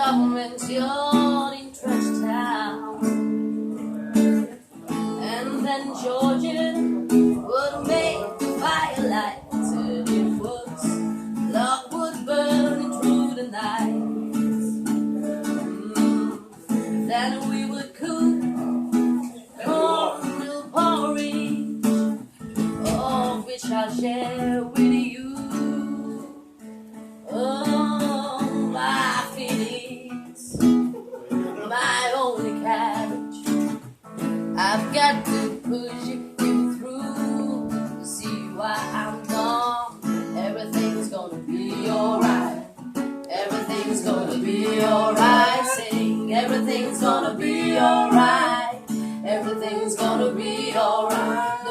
government's yard in Trash Town. And then Georgia would make the firelight till it was love would burn through the night. Then we would cook cornmeal porridge, of which I'll share with you. Oh, my feelings, my only carriage. I've got to push you through to see why I'm gone. Everything's gonna be alright. Everything's gonna be alright. Sing, everything's gonna be alright. Everything's gonna be alright.